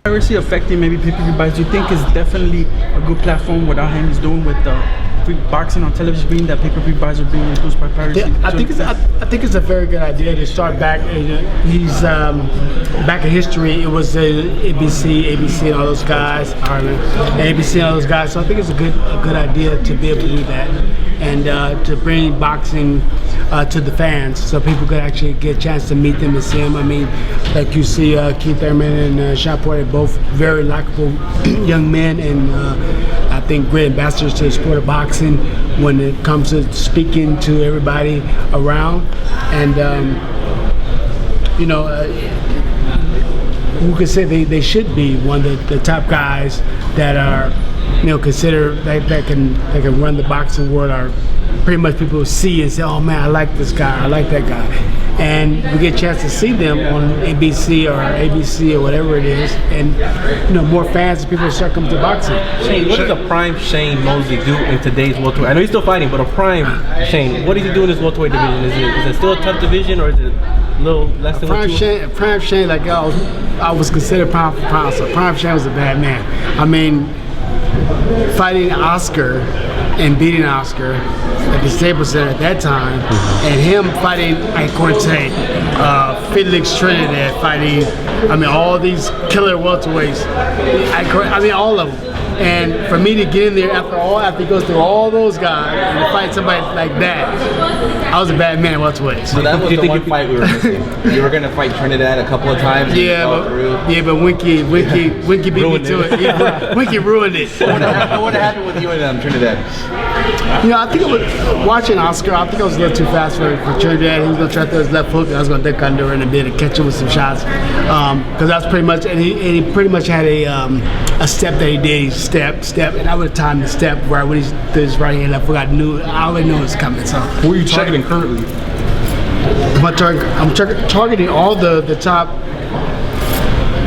piracy affecting maybe pay-per-view buys? Do you think is definitely a good platform what Al Heyman's doing with free boxing on television, being that pay-per-view buys are being influenced by piracy? Yeah, I think it's a very good idea to start back. He's back in history. It was ABC, and all those guys, ABC and all those guys. So I think it's a good idea to be able to do that, and to bring boxing to the fans, so people could actually get a chance to meet them and see them. I mean, like you see Keith Thurman and Sean Porter, both very likable young men, and I think great ambassadors to the sport of boxing when it comes to speaking to everybody around. And who could say they should be one of the top guys that are, considered that can run the boxing world, are pretty much people see and say, oh man, I like this guy, I like that guy. And we get a chance to see them on ABC or whatever it is, and more fans and people start coming to boxing. Shane, what does a prime Shane Mosley do in today's welterweight? I know he's still fighting, but a prime Shane, what does he do in this welterweight division? Is it still a tough division, or is it a little less than prime Shane, like I was considered pound for pound, so prime Shane was a bad man. I mean, fighting Oscar and beating Oscar at the Staples Center at that time, and him fighting, I couldn't say, Felix Trinidad, fighting, all these killer welterweights, all of them. And for me to get in there after he goes through all those guys and to fight somebody like that, I was a bad man welterweight. So that was the one fight we were missing. You were gonna fight Trinidad a couple of times. But Winky beat me to it. Winky ruined it. What would have happened with you and Trinidad? I think watching Oscar, I think I was a little too fast for Trinidad. He was gonna try to throw his left hook, and I was gonna duck under and be able to catch him with some shots. Because that's pretty much, and he pretty much had a step that he did. He step, and I would have timed the step right when he did his right hand. I already knew it was coming. So who are you targeting currently? I'm targeting all the top.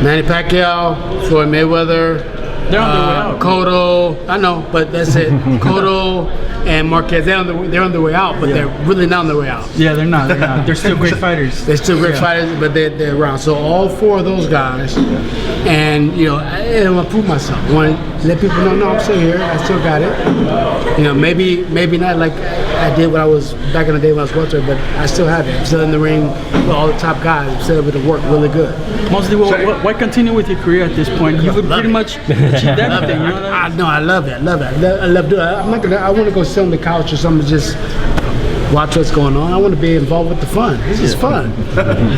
Manny Pacquiao, Floyd Mayweather, they're on their way out. Cotto, I know, but that's it. Cotto and Marquez, they're on their way out, but they're really not on their way out. Yeah, they're not. They're still great fighters. They're still great fighters, but they're around. So all four of those guys, and I want to prove myself. I want to let people know, no, I'm still here. I still got it. Maybe not like I did when I was back in the day when I was welterweight, but I still have it. I'm still in the ring with all the top guys. I'm still able to work really good. Mostly, why continue with your career at this point? You've pretty much achieved everything. I love it. I love doing it. I want to go sit on the couch or something, just watch what's going on. I want to be involved with the fun. This is fun.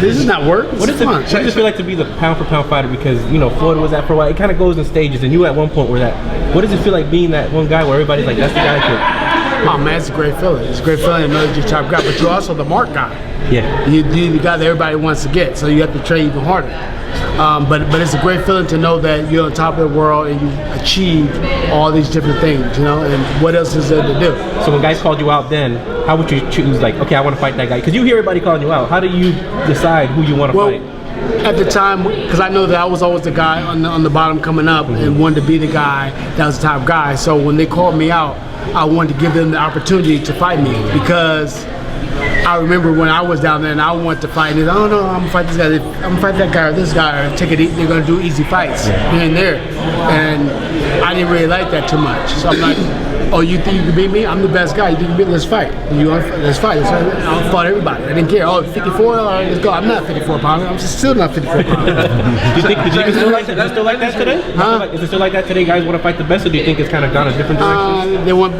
This is not work. What does it feel like to be the pound for pound fighter? Because Floyd was that for a while. It kind of goes in stages, and you at one point were that. What does it feel like being that one guy where everybody's like, that's the guy that Oh man, it's a great feeling. It's a great feeling to know that you're top guy, but you're also the mark guy. Yeah. You're the guy that everybody wants to get, so you have to train even harder. But it's a great feeling to know that you're on top of the world and you achieve all these different things, and what else is there to do? So when guys called you out then, how would you choose, like, okay, I want to fight that guy? Because you hear everybody calling you out. How do you decide who you want to fight? At the time, because I know that I was always the guy on the bottom coming up and wanted to be the guy that was the top guy. So when they called me out, I wanted to give them the opportunity to fight me, because I remember when I was down there and I wanted to fight, and oh no, I'm gonna fight this guy, I'm gonna fight that guy or this guy, or take it easy. They're gonna do easy fights here and there, and I didn't really like that too much. So I'm like, oh, you think you can beat me? I'm the best guy. You think you can beat me? Let's fight. Let's fight. I fought everybody. I didn't care. Oh, 54? All right, let's go. I'm not 54 pounds. I'm still not 54 pounds. Did you still like that? Is it still like that today? Huh? Is it still like that today? Guys want to fight the best, or do you think it's kind of gone a different direction? They want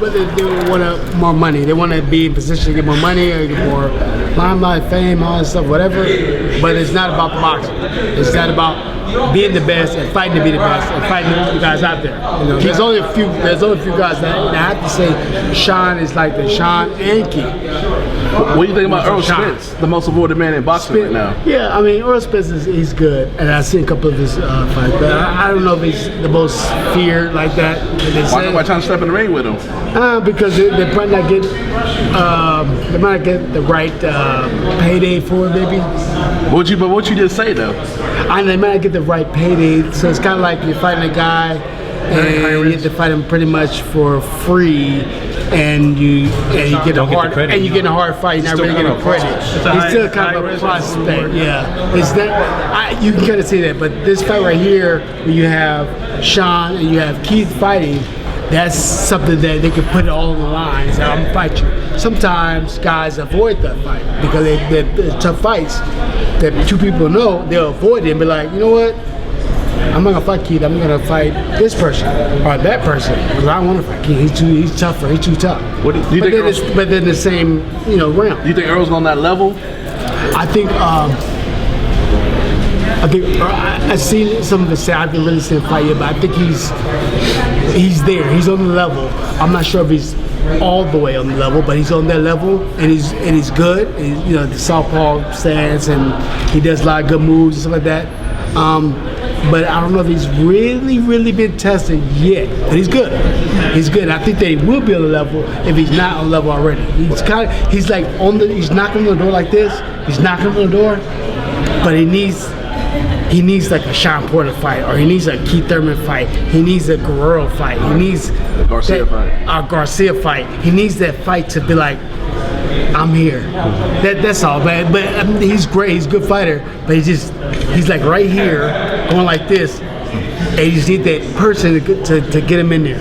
more money. They want to be in position to get more money or get more limelight, fame, all that stuff, whatever. But it's not about the boxing. It's not about being the best and fighting to be the best and fighting the guys out there. There's only a few guys that I have to say Sean is like the Sean and Keith. What do you think about Earl Spence, the most avoided man in boxing right now? Yeah, I mean, Earl Spence he's good, and I've seen a couple of his fights, but I don't know if he's the most feared like that. Why trying to step in the ring with him? Because they might not get the right payday for it, maybe. What you just say though? They might not get the right payday, so it's kind of like you're fighting a guy and you have to fight him pretty much for free, and you get a Don't get the hard credit. and you get a hard fight. You're not really getting credit. He's still kind of a prospect. Yeah, it's that you can kind of see that. But this fight right here, where you have Sean and you have Keith fighting, that's something that they can put it all on the line and say, I'm gonna fight you. Sometimes guys avoid that fight because they're tough fights that two people know, they'll avoid it and be like, you know what? I'm not gonna fight Keith. I'm gonna fight this person or that person because I don't want to fight Keith. He's tougher. He's too tough. What do you think? But then the same, round. Do you think Earl's on that level? I think I've seen some of the say. I haven't really seen him fight yet, but I think he's there. He's on the level. I'm not sure if he's all the way on the level, but he's on that level, and he's good. The southpaw stance, and he does a lot of good moves and stuff like that. But I don't know if he's really been tested yet. But he's good. He's good. I think that he will be on the level if he's not on the level already. He's like he's knocking on the door like this. He's knocking on the door, but he needs like a Sean Porter fight, or he needs a Keith Thurman fight. He needs a Guerrero fight. He needs A Garcia fight. He needs that fight to be like, I'm here. That's all. But I mean, he's great. He's a good fighter. But he's like right here, going like this. And you just need that person to get him in there.